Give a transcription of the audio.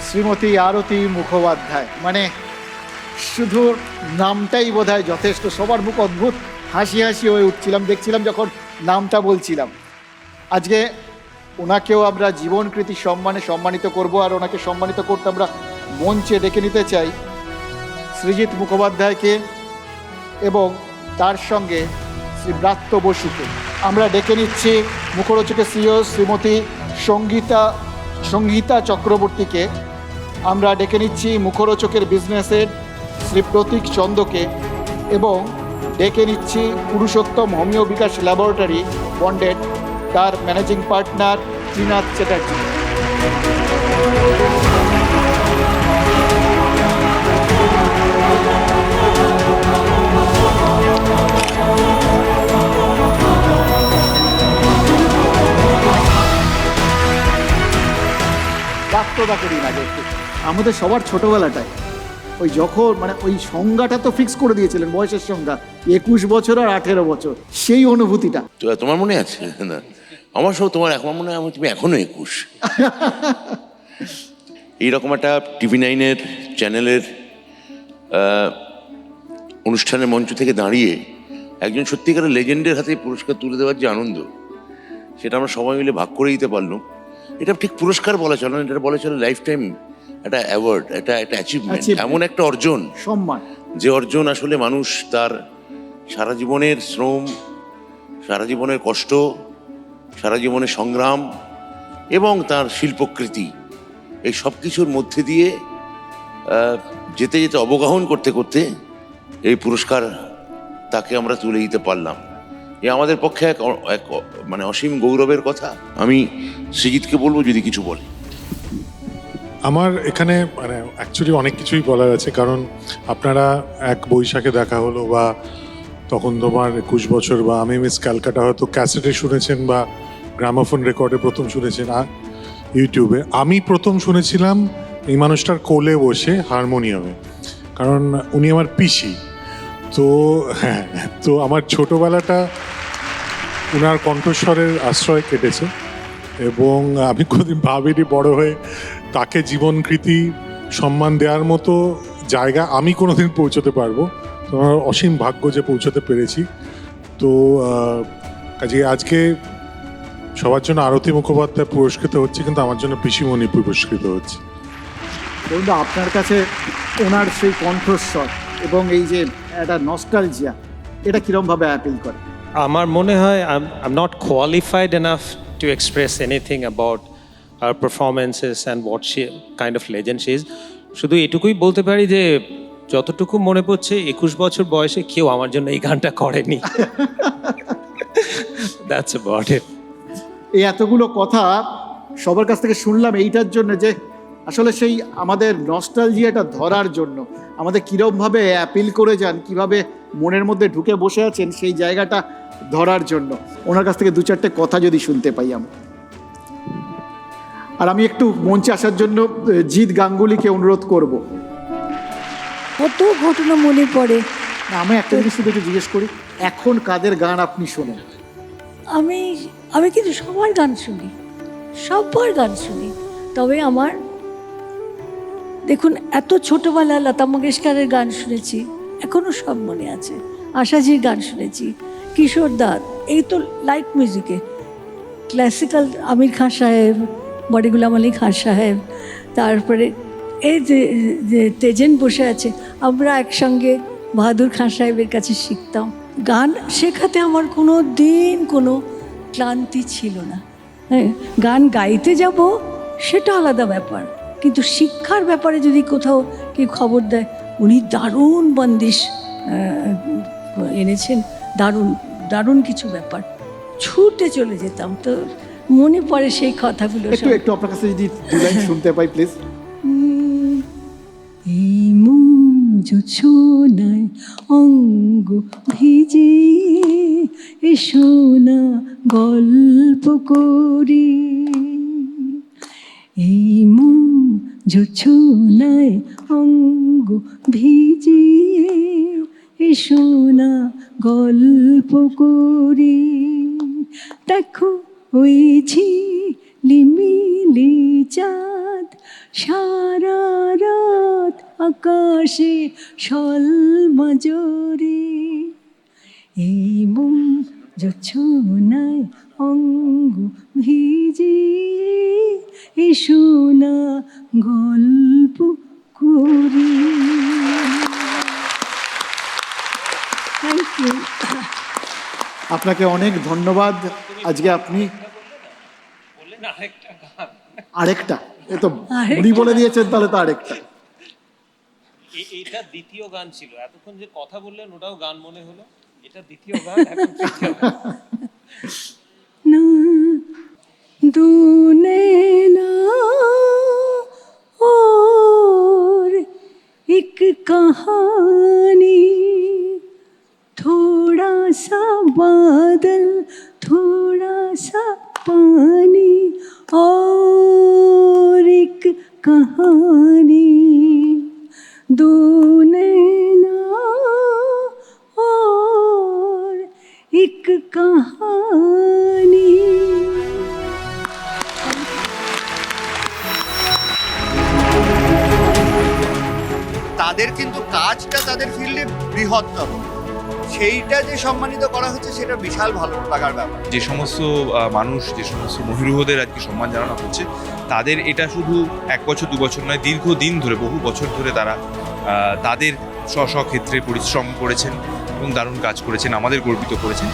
শ্রীমতী আরতি মুখোপাধ্যায়, মানে শুধু নামটাই বোধহয় যথেষ্ট। সবার মুখ অদ্ভুত হাসি হাসি হয়ে উঠছিলাম দেখছিলাম যখন নামটা বলছিলাম। আজকে ওনাকেও আমরা জীবনকৃতি সম্মানে সম্মানিত করব, আর ওনাকে সম্মানিত করতে আমরা মঞ্চে ডেকে নিতে চাই সৃজিত মুখোপাধ্যায়কে এবং তার সঙ্গে শ্রী ব্রাত্য বসুকে। আমরা ডেকে নিচ্ছি মুখরোচকের সিইও শ্রীমতী সঙ্গীতা চক্রবর্তীকে। আমরা ডেকে নিচ্ছি মুখরোচকের বিজনেসের শ্রী প্রতীক চন্দকে এবং ডেকে নিচ্ছি পুরুষোত্তম হোমিও বিকাশ ল্যাবরেটরি বন্ডেড তার ম্যানেজিং পার্টনার ত্রিনাথ চ্যাটার্জি। বাস্তবতা করি না একটু আমাদের সবার ছোটবেলাটায় ওই যখন মানে ওই সংজ্ঞাটা তো ফিক্স করে দিয়েছিলেন, বয়সের সংজ্ঞা 21 বছর আর 18 বছর, সেই অনুভূতিটা তোমার মনে আছে? না আমার সব তোমার এখন মনে হয় তুমি এখনো 21। এইরকম একটা TV9 চ্যানেলের অনুষ্ঠানের মঞ্চ থেকে দাঁড়িয়ে একজন সত্যিকারের লেজেন্ডের হাতে পুরস্কার তুলে দেওয়ার যে আনন্দ, সেটা আমরা সবাই মিলে ভাগ করে দিতে পারলাম। এটা ঠিক পুরস্কার বলা চলে না, এটা বলা চলে লাইফ টাইম একটা অ্যাওয়ার্ড, একটা অ্যাচিভমেন্ট, এমন একটা অর্জন, সম্মান, যে অর্জন আসলে মানুষ তার সারা জীবনের শ্রম, সারা জীবনের কষ্ট, সারা জীবনের সংগ্রাম এবং তার শিল্পকৃতি, এই সব কিছুর মধ্যে দিয়ে যেতে যেতে অবগাহন করতে করতে এই পুরস্কার তাকে আমরা তুলে দিতে পারলাম। এ আমাদের পক্ষে এক মানে অসীম গৌরবের কথা। আমি সৃজিতকে বলবো যদি কিছু বলে। আমার এখানে মানে অ্যাকচুয়ালি অনেক কিছুই বলার আছে, কারণ আপনারা এক বৈশাখে দেখা হলো বা তখন তোমার 21 বছর, বা আমি মিস ক্যালকাটা হয়তো ক্যাসেটে শুনেছেন বা গ্রামোফোন রেকর্ডে প্রথম শুনেছেন, আর ইউটিউবে আমি প্রথম শুনেছিলাম এই মানুষটার কোলে বসে হারমোনিয়ামে, কারণ উনি আমার পিসি। তো হ্যাঁ, তো আমার ছোটোবেলাটা ওনার কণ্ঠস্বরের আশ্রয় কেটেছে এবং আমি কোনোদিন ভাবিনি বড় হয়ে তাকে জীবনকৃতি সম্মান দেওয়ার মতো জায়গা আমি কোনোদিন পৌঁছতে পারবো। তো আমার অসীম ভাগ্য যে পৌঁছতে পেরেছি। তো কাজে আজকে সবার জন্য আরতি মুখোপাধ্যায় পুরস্কৃত হচ্ছে, কিন্তু আমার জন্য পিসিমণি পুরস্কৃত হচ্ছে। বন্ধু, আপনার কাছে ওনার সেই কণ্ঠস্বর এবং এই যে একটা নস্টালজিয়া, এটা কিরমভাবে অ্যাপিল করে? আমার মনে হয় I'm not qualified enough to express anything about her performances and what she kind of legend she is. শুধু এটুকুই বলতে পারি যে যতটুকু মনে পড়ছে 21 বছর বয়সে কেউ আমার জন্য এই গানটা করেনি। That's about it. এই এতগুলো কথা সবার কাছ থেকে শুনলাম এইটার জন্য যে আসলে সেই আমাদের নস্টালজিয়াটা ধরার জন্য, আমাদের কীরমভাবে অ্যাপিল করে যান, কিভাবে মনের মধ্যে ঢুকে বসে আছেন সেই জায়গাটা ধরার জন্য ওনার কাছ থেকে 2-4টে কথা যদি শুনতে পাই আমরা। আর আমি একটু মঞ্চে আসার জন্য জিৎ গাঙ্গুলিকে অনুরোধ করব। কত ঘটনা মনে পড়ে। আমি একটা জিনিস শুধু একটু জিজ্ঞেস করি, এখন কাদের গান আপনি শোনেন? আমি কিন্তু সবার গান শুনি, সবার গান শুনি। তবে আমার দেখুন, এত ছোটবেলা লতা মঙ্গেশকরের গান শুনেছি, এখনো সব মনে আছে। আশাজির গান শুনেছি, কিশোর দার, এই তো লাইট মিউজিকে ক্লাসিক্যাল আমির খান সাহেব, বড়ি গুলাম আলী খান সাহেব, তারপরে এই যে তেজেন বসে আছে, আমরা একসঙ্গে বাহাদুর খান সাহেবের কাছে শিখতাম। গান শেখাতে আমার কোনো দিন কোনো ক্লান্তি ছিল না। হ্যাঁ, গান গাইতে যাব সেটা আলাদা ব্যাপার, কিন্তু শিক্ষার ব্যাপারে যদি কোথাও কেউ খবর দেয়, উনি দারুণ বন্দিশ এনেছেন, দারুণ দারুণ কিছু ব্যাপার, ছুটে চলে যেতাম। তো মনে পড়ে সেই কথাগুলো। একটু আপনার কাছে যদি 2 লাইন শুনতে পাই প্লিজ। এই জোছনায় অঙ্গ ভিজিয়ে এসো না গল্প করি, এই জোছনায় অঙ্গ ভিজিয়ে এসো না গল্প করি, দেখো ওই ঝিলিমিলি চাঁদ সারা রাত আকাশে স্বল্মজরে, এই মন জোছনায় অঙ্গ ভিজিয়ে এসো না গল্প করি। Thank you. আপনাকে অনেক ধন্যবাদ। আজকে আপনি আরেকটা, এ তো উনি বলে দিয়েছেন, তাহলে তো আরেকটা। এটা দ্বিতীয় গান ছিল, এতক্ষণ যে কথা বললেন ওটাও গান মনে হলো, এটা দ্বিতীয় গান, এখন তৃতীয় গান। ना दो नैना और एक कहानी, थोड़ा सा बादल थोड़ा सा पानी और एक कहानी, दो नैना और एक कहानी। তাদের কিন্তু কাজটা তাদের ফিল্ডে বৃহত্তর, সেইটা যে সম্মানিত করা হচ্ছে সেটা বিশাল ভালো লাগার ব্যাপার। যে সমস্ত মানুষ, যে সমস্ত মহিরুহদের আজকে সম্মান জানানো হচ্ছে, তাদের এটা শুধু 1 বছর 2 বছর নয়, দীর্ঘদিন ধরে, বহু বছর ধরে তারা তাদের স্ব স্ব ক্ষেত্রে পরিশ্রম করেছেন এবং দারুণ কাজ করেছেন, আমাদের গর্বিত করেছেন।